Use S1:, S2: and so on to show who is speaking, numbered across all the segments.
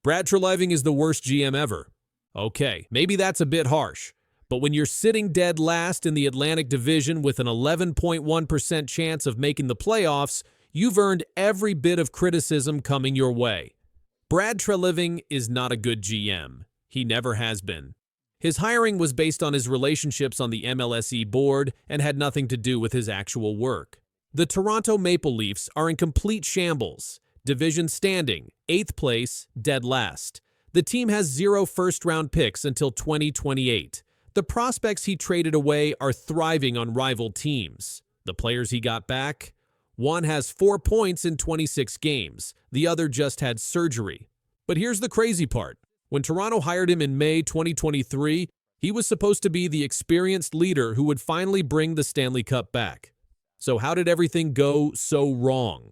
S1: Brad Treliving is the worst GM ever. Okay, maybe that's a bit harsh, but when you're sitting dead last in the Atlantic Division with an 11.1% chance of making the playoffs, you've earned every bit of criticism coming your way. Brad Treliving is not a good GM. He never has been. His hiring was based on his relationships on the MLSE board and had nothing to do with his actual work. The Toronto Maple Leafs are in complete shambles. Division standing, 8th place, dead last. The team has 0 first-round picks until 2028. The prospects he traded away are thriving on rival teams. The players he got back? One has 4 points in 26 games. The other just had surgery. But here's the crazy part. When Toronto hired him in May 2023, he was supposed to be the experienced leader who would finally bring the Stanley Cup back. So how did everything go so wrong?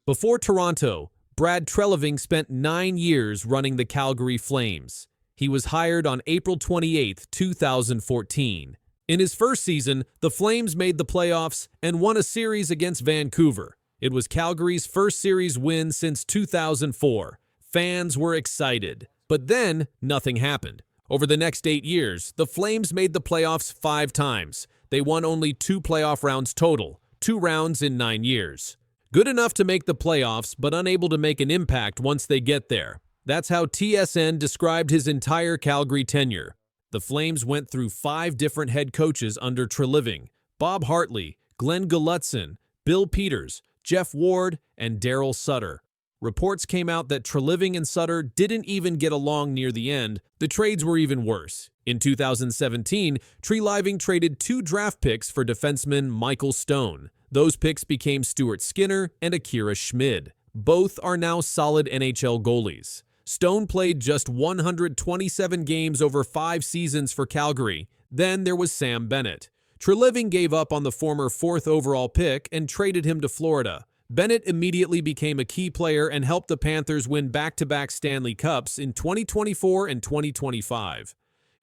S1: Before Toronto, Brad Treliving spent 9 years running the Calgary Flames. He was hired on April 28, 2014. In his first season, the Flames made the playoffs and won a series against Vancouver. It was Calgary's first series win since 2004. Fans were excited. But then, nothing happened. Over the next 8 years, the Flames made the playoffs 5 times. They won only 2 playoff rounds total, 2 rounds in 9 years. Good enough to make the playoffs, but unable to make an impact once they get there. That's how TSN described his entire Calgary tenure. The Flames went through 5 different head coaches under Treliving: Bob Hartley, Glenn Gulutzan, Bill Peters, Jeff Ward, and Daryl Sutter. Reports came out that Treliving and Sutter didn't even get along near the end. The trades were even worse. In 2017, Treliving traded 2 draft picks for defenseman Michael Stone. Those picks became Stuart Skinner and Akira Schmid. Both are now solid NHL goalies. Stone played just 127 games over 5 seasons for Calgary. Then there was Sam Bennett. Treliving gave up on the former 4th overall pick and traded him to Florida. Bennett immediately became a key player and helped the Panthers win back-to-back Stanley Cups in 2024 and 2025.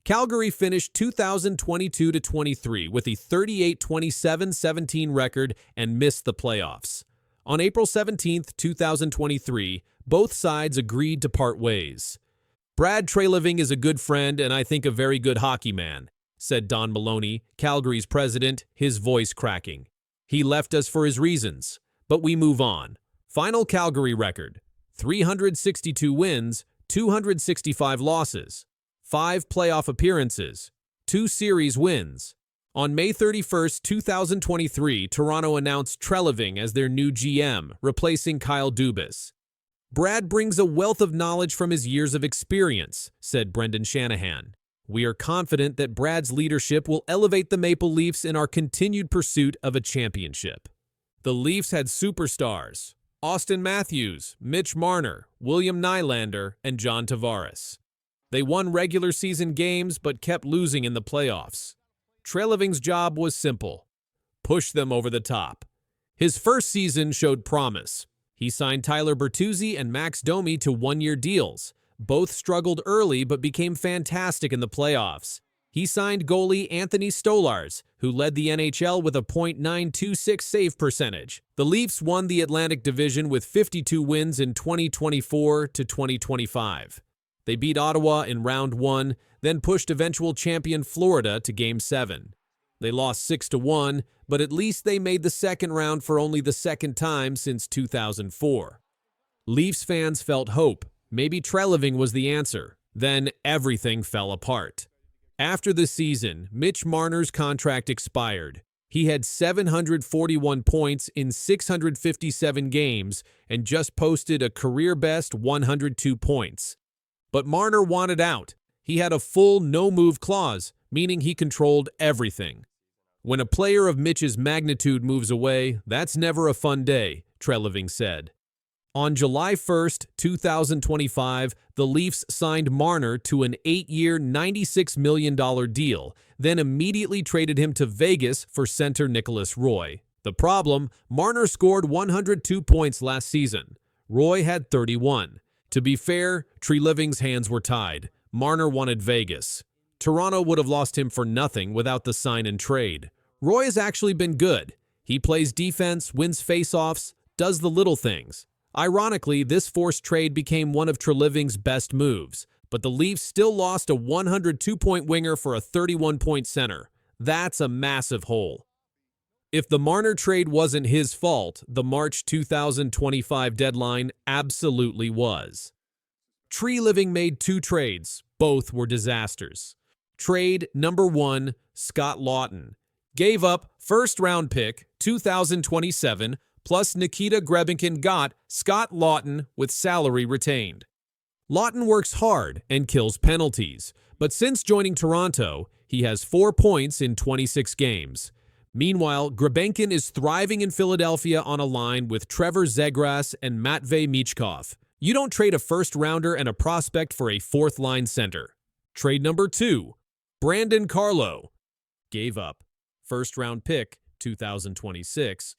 S1: Calgary finished 2022-23 with a 38-27-17 record and missed the playoffs. On April 17, 2023, both sides agreed to part ways. "Brad Treliving is a good friend and I think a very good hockey man," said Don Maloney, Calgary's president, his voice cracking. "He left us for his reasons, but we move on." Final Calgary record: 362 wins, 265 losses. 5 playoff appearances, 2 series wins. On May 31, 2023, Toronto announced Treliving as their new GM, replacing Kyle Dubas. "Brad brings a wealth of knowledge from his years of experience," said Brendan Shanahan. "We are confident that Brad's leadership will elevate the Maple Leafs in our continued pursuit of a championship." The Leafs had superstars: Austin Matthews, Mitch Marner, William Nylander, and John Tavares. They won regular season games but kept losing in the playoffs. Treliving's job was simple: push them over the top. His first season showed promise. He signed Tyler Bertuzzi and Max Domi to 1-year deals. Both struggled early but became fantastic in the playoffs. He signed goalie Anthony Stolarz, who led the NHL with a .926 save percentage. The Leafs won the Atlantic Division with 52 wins in 2024-2025. They beat Ottawa in Round 1, then pushed eventual champion Florida to Game 7. They lost 6-1, but at least they made the second round for only the second time since 2004. Leafs fans felt hope. Maybe Treliving was the answer. Then everything fell apart. After the season, Mitch Marner's contract expired. He had 741 points in 657 games and just posted a career-best 102 points. But Marner wanted out. He had a full no-move clause, meaning he controlled everything. "When a player of Mitch's magnitude moves away, that's never a fun day," Treliving said. On July 1, 2025, the Leafs signed Marner to an 8-year, $96 million deal, then immediately traded him to Vegas for center Nicholas Roy. The problem: Marner scored 102 points last season. Roy had 31. To be fair, Treliving's hands were tied. Marner wanted Vegas. Toronto would have lost him for nothing without the sign and trade. Roy has actually been good. He plays defense, wins faceoffs, does the little things. Ironically, this forced trade became one of Treliving's best moves, but the Leafs still lost a 102-point winger for a 31-point center. That's a massive hole. If the Marner trade wasn't his fault, the March 2025 deadline absolutely was. Treliving made 2 trades. Both were disasters. Trade number 1, Scott Laughton. Gave up first-round pick 2027 plus Nikita Grebenkin got Scott Laughton with salary retained. Laughton works hard and kills penalties, but since joining Toronto, he has 4 points in 26 games. Meanwhile, Grebenkin is thriving in Philadelphia on a line with Trevor Zegras and Matvei Michkov. You don't trade a first-rounder and a prospect for a fourth-line center. Trade number 2, Brandon Carlo. Gave up first-round pick 2026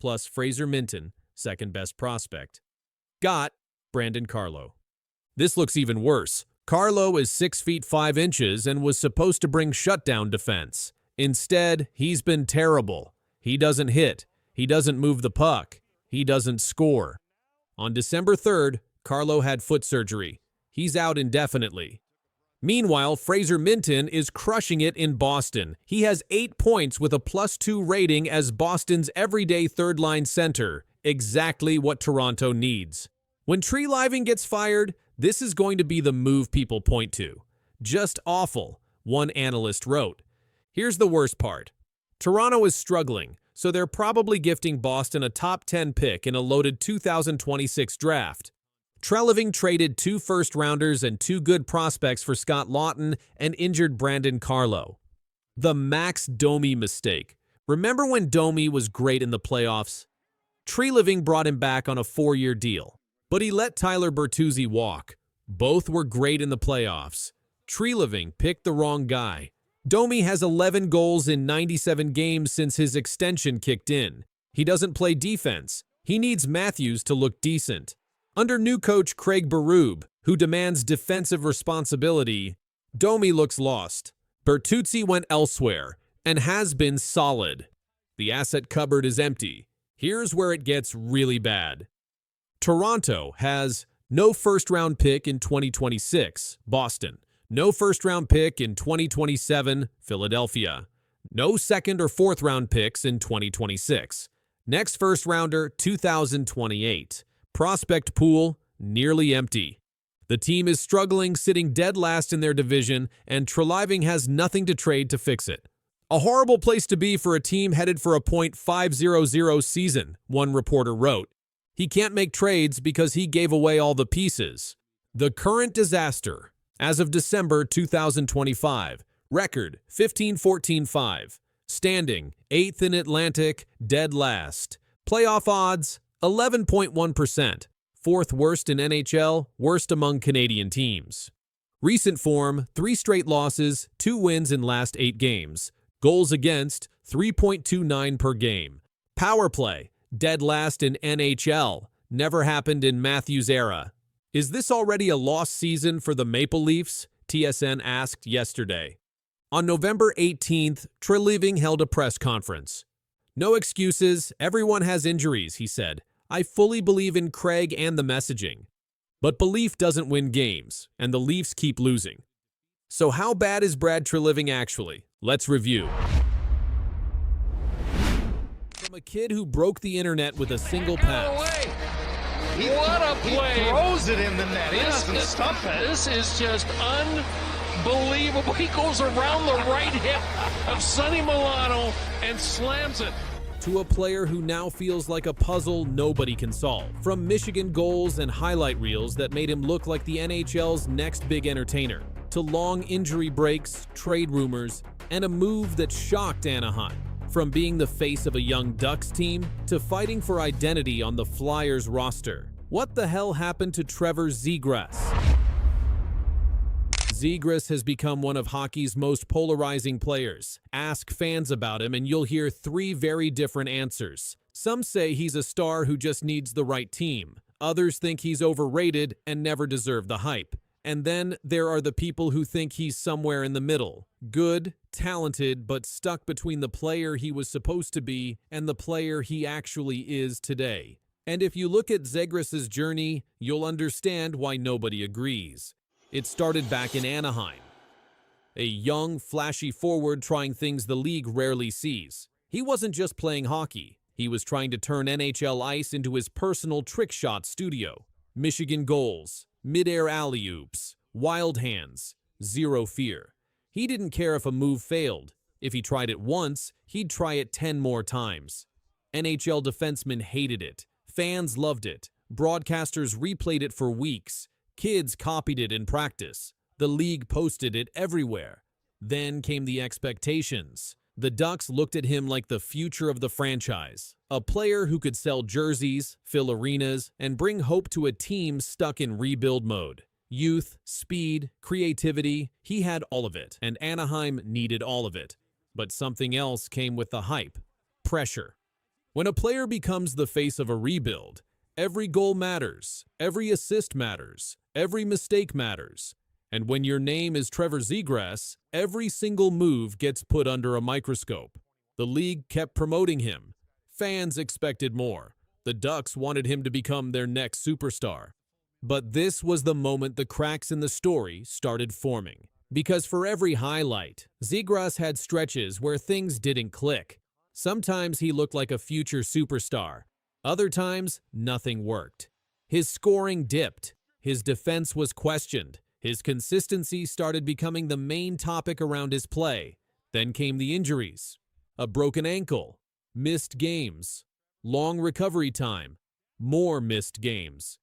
S1: plus Fraser Minten, second-best prospect. Got Brandon Carlo. This looks even worse. Carlo is 6 feet 5 inches and was supposed to bring shutdown defense. Instead, he's been terrible. He doesn't hit. He doesn't move the puck. He doesn't score. On December 3rd, Carlo had foot surgery. He's out indefinitely. Meanwhile, Fraser Minten is crushing it in Boston. He has 8 points with a +2 rating as Boston's everyday third-line center, exactly what Toronto needs. When Treliving gets fired, this is going to be the move people point to. Just awful, one analyst wrote. Here's the worst part. Toronto is struggling, so they're probably gifting Boston a top 10 pick in a loaded 2026 draft. Treliving traded 2 first-rounders and 2 good prospects for Scott Laughton and injured Brandon Carlo. The Max Domi mistake. Remember when Domi was great in the playoffs? Treliving brought him back on a 4-year deal, but he let Tyler Bertuzzi walk. Both were great in the playoffs. Treliving picked the wrong guy. Domi has 11 goals in 97 games since his extension kicked in. He doesn't play defense. He needs Matthews to look decent. Under new coach Craig Berube, who demands defensive responsibility, Domi looks lost. Bertuzzi went elsewhere and has been solid. The asset cupboard is empty. Here's where it gets really bad. Toronto has no first-round pick in 2026, Boston. No first-round pick in 2027, Philadelphia. No second or fourth-round picks in 2026. Next first-rounder, 2028. Prospect pool, nearly empty. The team is struggling, sitting dead last in their division, and Treliving has nothing to trade to fix it. A horrible place to be for a team headed for a .500 season, one reporter wrote. He can't make trades because he gave away all the pieces. The current disaster, as of December 2025, record 15-14-5, standing 8th in Atlantic, dead last. Playoff odds, 11.1%, 4th worst in NHL, worst among Canadian teams. Recent form, 3 straight losses, 2 wins in last 8 games. Goals against, 3.29 per game. Power play, dead last in NHL, never happened in Matthews' era. Is this already a lost season for the Maple Leafs? TSN asked yesterday. On November 18th, Treliving held a press conference. No excuses, everyone has injuries, he said. I fully believe in Craig and the messaging. But belief doesn't win games, and the Leafs keep losing. So how bad is Brad Treliving actually? Let's review. From a kid who broke the internet with a single pass.
S2: What a play!
S3: He throws it in the net. He doesn't stop it.
S2: This is just unbelievable. He goes around the right hip of Sonny Milano and slams it.
S1: To a player who now feels like a puzzle nobody can solve. From Michigan goals and highlight reels that made him look like the NHL's next big entertainer, to long injury breaks, trade rumors, and a move that shocked Anaheim. From being the face of a young Ducks team to fighting for identity on the Flyers roster. What the hell happened to Trevor Zegras? Zegras has become one of hockey's most polarizing players. Ask fans about him and you'll hear 3 very different answers. Some say he's a star who just needs the right team. Others think he's overrated and never deserved the hype. And then there are the people who think he's somewhere in the middle. Good, talented, but stuck between the player he was supposed to be and the player he actually is today. And if you look at Zegras' journey, you'll understand why nobody agrees. It started back in Anaheim. A young, flashy forward trying things the league rarely sees. He wasn't just playing hockey. He was trying to turn NHL ice into his personal trick shot studio. Michigan goals, mid-air alley-oops, wild hands, zero fear. He didn't care if a move failed. If he tried it once, he'd try it 10 more times. NHL defensemen hated it. Fans loved it. Broadcasters replayed it for weeks. Kids copied it in practice. The league posted it everywhere. Then came the expectations. The Ducks looked at him like the future of the franchise, a player who could sell jerseys, fill arenas, and bring hope to a team stuck in rebuild mode. Youth, speed, creativity, he had all of it, and Anaheim needed all of it. But something else came with the hype: pressure. When a player becomes the face of a rebuild, every goal matters, every assist matters, every mistake matters. And when your name is Trevor Zegras, every single move gets put under a microscope. The league kept promoting him. Fans expected more. The Ducks wanted him to become their next superstar. But this was the moment the cracks in the story started forming. Because for every highlight, Zegras had stretches where things didn't click. Sometimes he looked like a future superstar. Other times, nothing worked. His scoring dipped. His defense was questioned. His consistency started becoming the main topic around his play. Then came the injuries. A broken ankle, missed games, long recovery time, more missed games.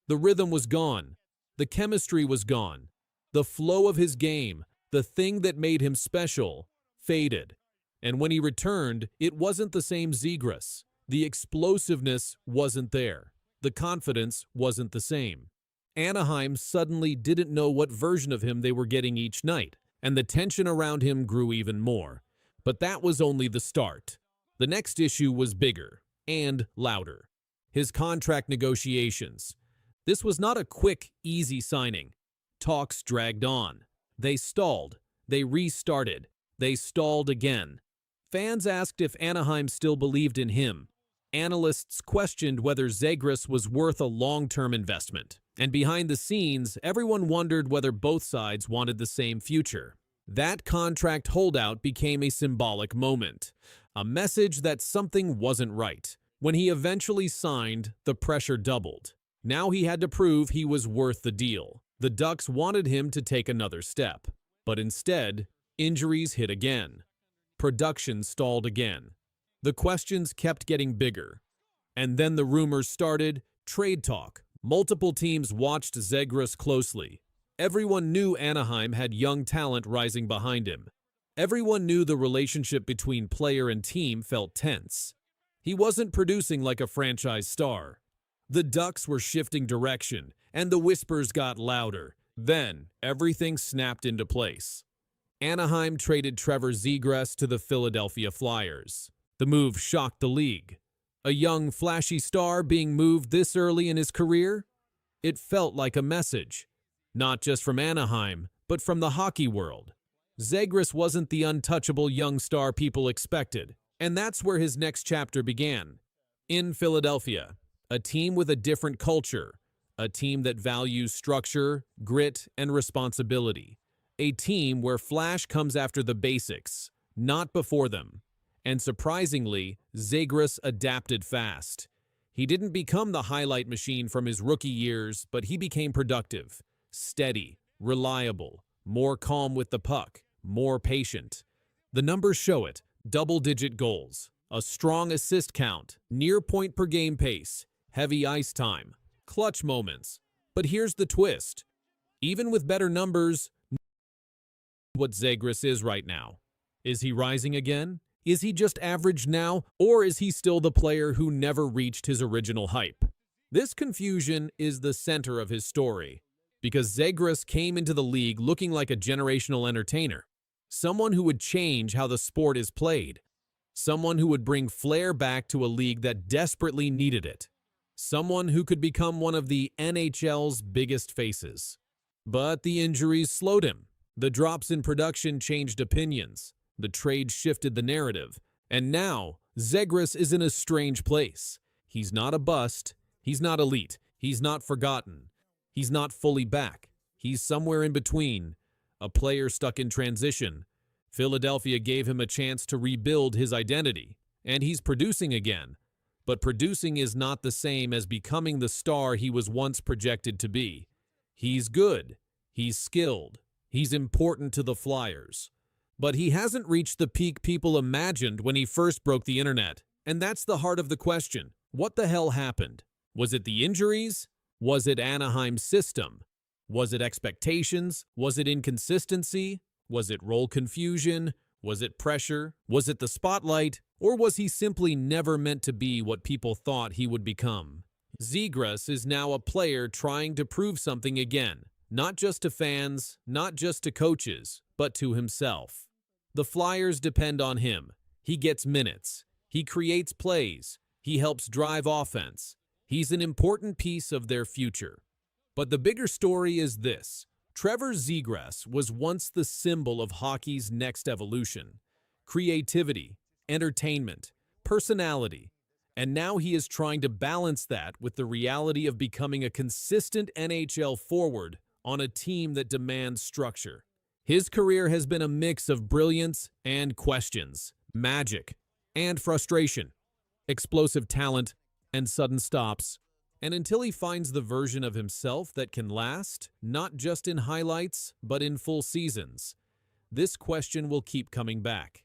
S1: The rhythm was gone. The chemistry was gone. The flow of his game, the thing that made him special, faded. And when he returned, it wasn't the same Zegras. The explosiveness wasn't there. The confidence wasn't the same. Anaheim suddenly didn't know what version of him they were getting each night, and the tension around him grew even more. But that was only the start. The next issue was bigger and louder. His contract negotiations. This was not a quick, easy signing. Talks dragged on. They stalled. They restarted. They stalled again. Fans asked if Anaheim still believed in him. Analysts questioned whether Zegras was worth a long-term investment. And behind the scenes, everyone wondered whether both sides wanted the same future. That contract holdout became a symbolic moment, a message that something wasn't right. When he eventually signed, the pressure doubled. Now he had to prove he was worth the deal. The Ducks wanted him to take another step. But instead, injuries hit again. Production stalled again. The questions kept getting bigger. And then the rumors started, trade talk. Multiple teams watched Zegras closely. Everyone knew Anaheim had young talent rising behind him. Everyone knew the relationship between player and team felt tense. He wasn't producing like a franchise star. The Ducks were shifting direction, and the whispers got louder. Then, everything snapped into place. Anaheim traded Trevor Zegras to the Philadelphia Flyers. The move shocked the league. A young, flashy star being moved this early in his career? It felt like a message. Not just from Anaheim, but from the hockey world. Zegras wasn't the untouchable young star people expected, and that's where his next chapter began. In Philadelphia, a team with a different culture, a team that values structure, grit, and responsibility. A team where flash comes after the basics, not before them. And surprisingly, Zegras adapted fast. He didn't become the highlight machine from his rookie years, but he became productive, steady, reliable, more calm with the puck, more patient. The numbers show it: double-digit goals, a strong assist count, near point per game pace, heavy ice time, clutch moments. But here's the twist. Even with better numbers, what Zegras is right now. Is he rising again? Is he just average now, or is he still the player who never reached his original hype? This confusion is the center of his story, because Zegras came into the league looking like a generational entertainer, someone who would change how the sport is played, someone who would bring flair back to a league that desperately needed it, someone who could become one of the NHL's biggest faces. But the injuries slowed him. The drops in production changed opinions. The trade shifted the narrative, and now Zegras is in a strange place. He's not a bust. He's not elite. He's not forgotten. He's not fully back. He's somewhere in between, a player stuck in transition. Philadelphia gave him a chance to rebuild his identity, and he's producing again. But producing is not the same as becoming the star he was once projected to be. He's good. He's skilled. He's important to the Flyers. But he hasn't reached the peak people imagined when he first broke the internet. And that's the heart of the question. What the hell happened? Was it the injuries? Was it Anaheim's system? Was it expectations? Was it inconsistency? Was it role confusion? Was it pressure? Was it the spotlight? Or was he simply never meant to be what people thought he would become? Zegras is now a player trying to prove something again, not just to fans, not just to coaches, but to himself. The Flyers depend on him. He gets minutes. He creates plays. He helps drive offense. He's an important piece of their future. But the bigger story is this. Trevor Zegras was once the symbol of hockey's next evolution. Creativity, entertainment, personality. And now he is trying to balance that with the reality of becoming a consistent NHL forward on a team that demands structure. His career has been a mix of brilliance and questions, magic and frustration, explosive talent and sudden stops. And until he finds the version of himself that can last, not just in highlights, but in full seasons, this question will keep coming back.